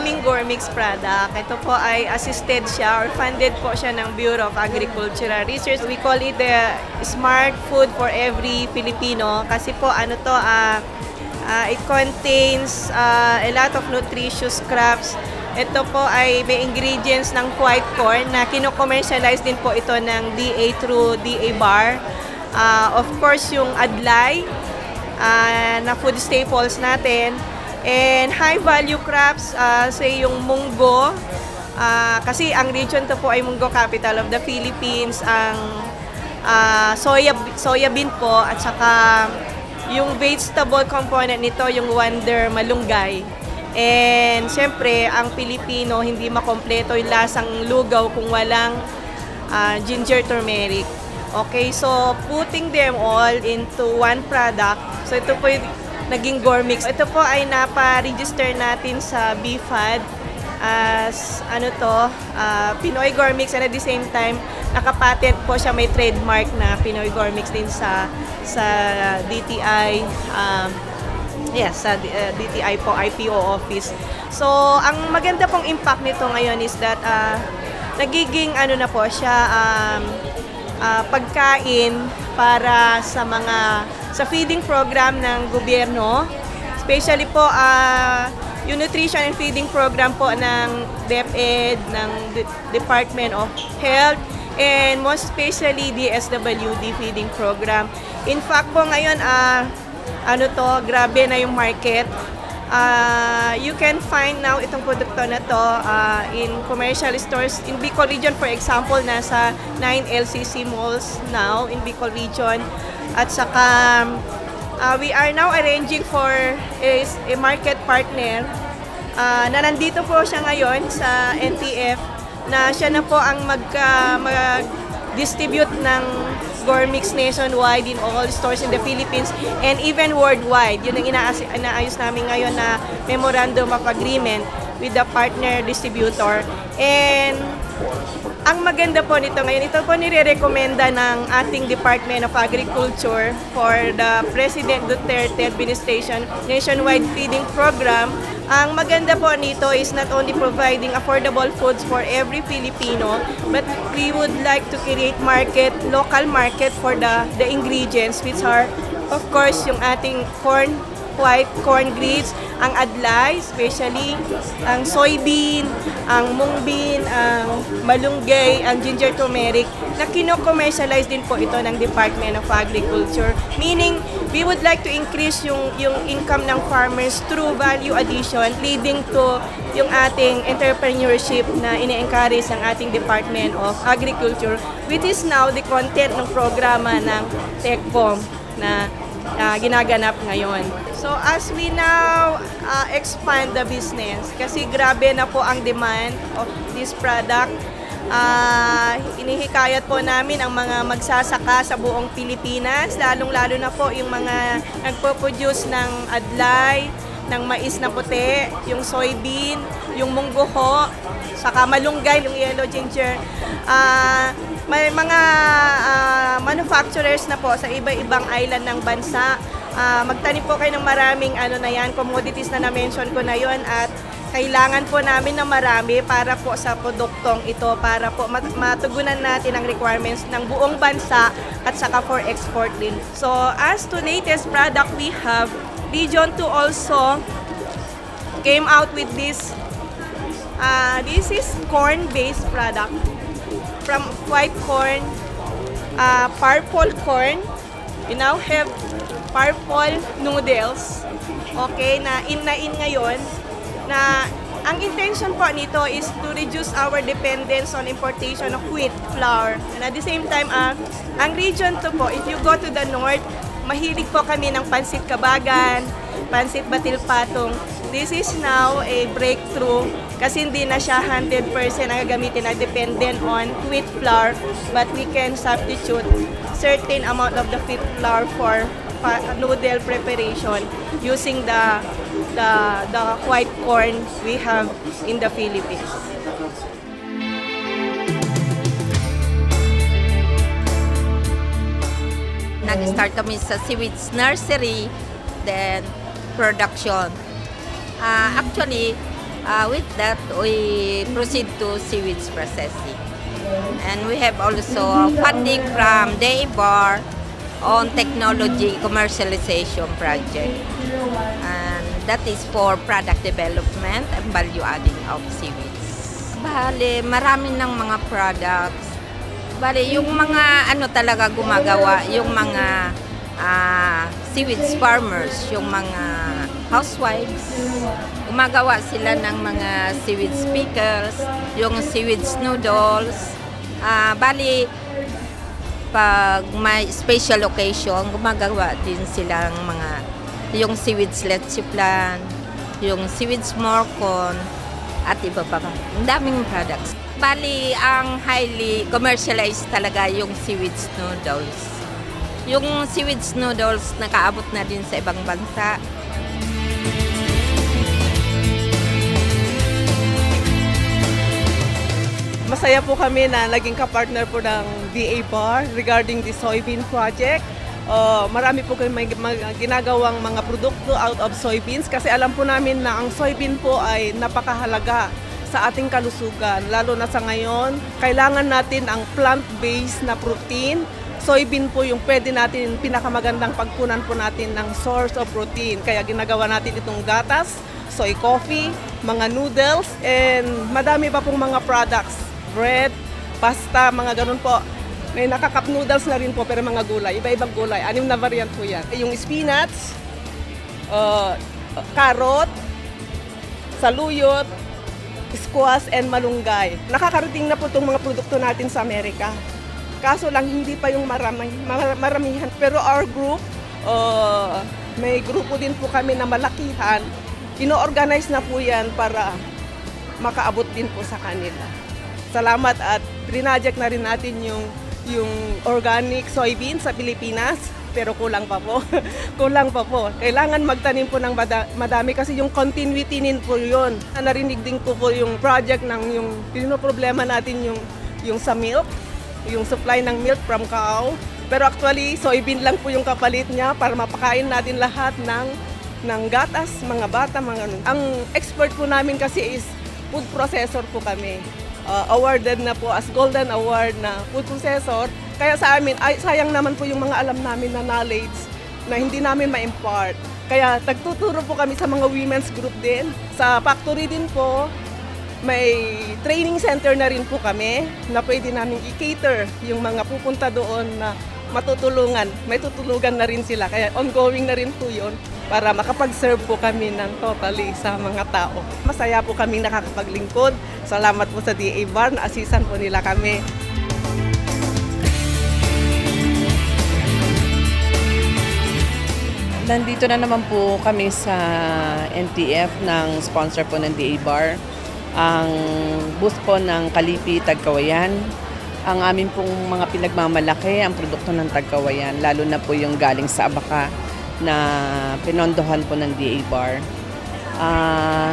aming Gormix product. Ito po ay assisted siya or funded po siya ng Bureau of Agricultural Research. We call it the Smart Food for Every Filipino kasi po ano to, it contains a lot of nutritious crops. Ito po ay may ingredients ng white corn na kino-commercialize din po ito ng DA through DA Bar. Of course, yung adlay na food staples natin. And high-value crops, say yung munggo. Kasi ang region to po ay munggo capital of the Philippines. Ang soya bean po at saka yung vegetable component nito, yung wonder malunggay. And siyempre, ang Pilipino hindi makompleto yung lasang lugaw kung walang ginger turmeric. Okay, so putting them all into one product. So ito po yung naging Gormix. Ito po ay napa-register natin sa BFAD as Pinoy Gormix, and at the same time nakapatent po siya, may trademark na Pinoy Gormix din sa DTI. Yes, sa DTI po, IPO office. So, ang maganda pong impact nito ngayon is that nagiging na po siya, pagkain para sa feeding program ng gobyerno. Especially po, yung nutrition and feeding program po ng DepEd, ng Department of Health, and most especially DSWD feeding program. In fact po ngayon, grabe na yung market. You can find now itong produkto na to in commercial stores in Bicol region. For example, nasa 9 LCC malls now in Bicol region. At saka we are now arranging for a market partner na nandito po siya ngayon sa NTF, na siya na po ang mag-distribute ng Gormix nationwide in all stores in the Philippines and even worldwide. Yun ang inaayos namin ngayon na Memorandum of Agreement with the partner distributor. And ang maganda po nito ngayon, ito po nire-recommenda ng ating Department of Agriculture for the President Duterte administration nationwide feeding program. Ang maganda po nito is not only providing affordable foods for every Filipino, but we would like to create local market for the ingredients, which are, of course, yung ating white corn grits, ang adlay, especially ang soybean, ang mung bean, ang malunggay, ang ginger turmeric, na kino-commercialize din po ito ng Department of Agriculture. Meaning, we would like to increase yung income ng farmers through value addition, leading to yung ating entrepreneurship na ini-encourage ng ating Department of Agriculture, which is now the content ng programa ng TechPom na ginaganap ngayon. So as we now expand the business, kasi grabe na po ang demand of this product, inihikayat po namin ang mga magsasaka sa buong Pilipinas, lalong-lalo na po yung mga nagpo-produce ng adlay, ng mais na puti, yung soybean, yung munggo, saka malunggay, yung yellow ginger. May mga manufacturers na po sa iba-ibang island ng bansa. Magtanim po kayo ng maraming commodities na na-mention ko na yon, at kailangan po namin ng marami para po sa produktong ito, para po matugunan natin ang requirements ng buong bansa at saka for export din. So as to latest product we have, Region 2 also came out with this. This is corn-based product from white corn, purple corn. We now have purple noodles, okay, na in ngayon, na ang intention po nito is to reduce our dependence on importation of wheat flour. And at the same time, ang region to po, if you go to the north, mahilig po kami ng pansit kabagan, pansit batil patong. This is now a breakthrough kasi hindi na siya 100% ang gagamitin na dependent on wheat flour, but we can substitute certain amount of the wheat flour for noodle preparation using the white corn we have in the Philippines. Nag-start kami sa seaweeds nursery, then production. Actually, With that, we proceed to seaweeds processing. And we have also funding from DABAR on technology commercialization project. And that is for product development and value adding of seaweeds. Bale, marami ng mga products. Bale, yung mga ano talaga gumagawa, yung mga seaweeds farmers, yung mga housewives, gumagawa sila ng mga seaweeds pickles, yung seaweeds noodles. Bali, pag may special occasion, gumagawa din silang mga, yung seaweeds leche plan, yung seaweeds morcon, at iba pa. Ang daming products. Bali, ang highly commercialized talaga yung seaweeds noodles. Yung seaweeds noodles nakaabot na din sa ibang bansa. Masaya po kami na naging kapartner po ng DABAR regarding the soybean project. Marami po kami ginagawang mga produkto out of soybeans kasi alam po namin na ang soybean po ay napakahalaga sa ating kalusugan. Lalo na sa ngayon, kailangan natin ang plant-based na protein. Soybean po yung pwede natin, pinakamagandang pagkunan po natin ng source of protein. Kaya ginagawa natin itong gatas, soy coffee, mga noodles, and madami pa pong mga products. Bread, pasta, mga ganun po. May nakakap noodles na rin po, pero mga gulay. Iba-ibang gulay. 6 na variant po yan. Yung spinach, carrot, saluyot, squash, and malunggay. Nakakarating na po itong mga produkto natin sa Amerika. Kaso lang, hindi pa yung maramihan. Pero our group, may grupo din po kami na malakihan. Ino-organize na po yan para makaabot din po sa kanila. Salamat at rinaject na rin natin yung organic soybean sa Pilipinas, pero kulang pa po. Kulang pa po. Kailangan magtanim po ng madami kasi yung continuity din po yun. Narinig din ko po yung project ng yung pinoproblema natin yung sa milk, yung supply ng milk from cow. Pero actually, soybean lang po yung kapalit niya para mapakain natin lahat ng gatas, mga bata, mga ano. Ang expert po namin kasi is food processor po kami. Awarded na po as Golden Award na food processor. Kaya sa amin, sayang naman po yung mga alam namin na knowledge na hindi namin ma-impart. Kaya nagtuturo po kami sa mga women's group din. Sa factory din po, may training center na rin po kami na pwede namin i-cater yung mga pupunta doon na matutulungan. May tutulugan na rin sila. Kaya ongoing na rin po yun para makapag-serve po kami ng totally sa mga tao. Masaya po kami nakakapaglingkod. Salamat po sa DABAR na asisan po nila kami. Nandito na naman po kami sa NTF ng sponsor po ng DABAR. Ang booth po ng Kalipi, Tagkawayan. Ang amin pong mga pinagmamalaki, ang produkto ng Tagkawayan, lalo na po yung galing sa Abaca na pinondohan po ng DABAR.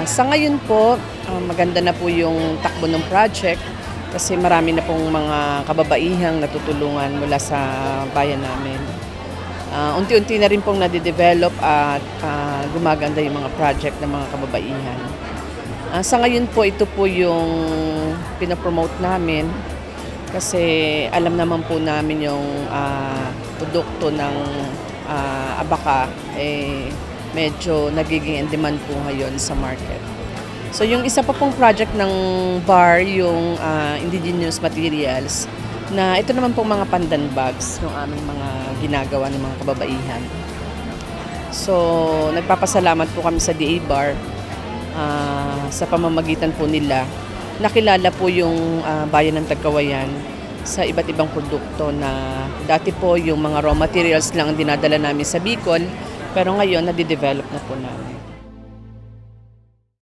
Sa ngayon po, maganda na po yung takbo ng project kasi marami na pong mga kababaihang natutulungan mula sa bayan namin. Unti-unti na rin pong nade-develop at gumaganda yung mga project ng mga kababaihan. Sa ngayon po, ito po yung pinapromote namin kasi alam naman po namin yung produkto ng Abaca medyo nagiging in demand po ngayon sa market. So yung isa pa pong project ng BAR, yung indigenous materials, na ito naman pong mga pandan bags, yung aming mga ginagawa ng mga kababaihan. So nagpapasalamat po kami sa DABAR sa pamamagitan po nila. Nakilala po yung bayan ng Tagkawayan sa iba't ibang produkto na dati po yung mga raw materials lang ang dinadala namin sa Bicol, pero ngayon nade-develop na po namin.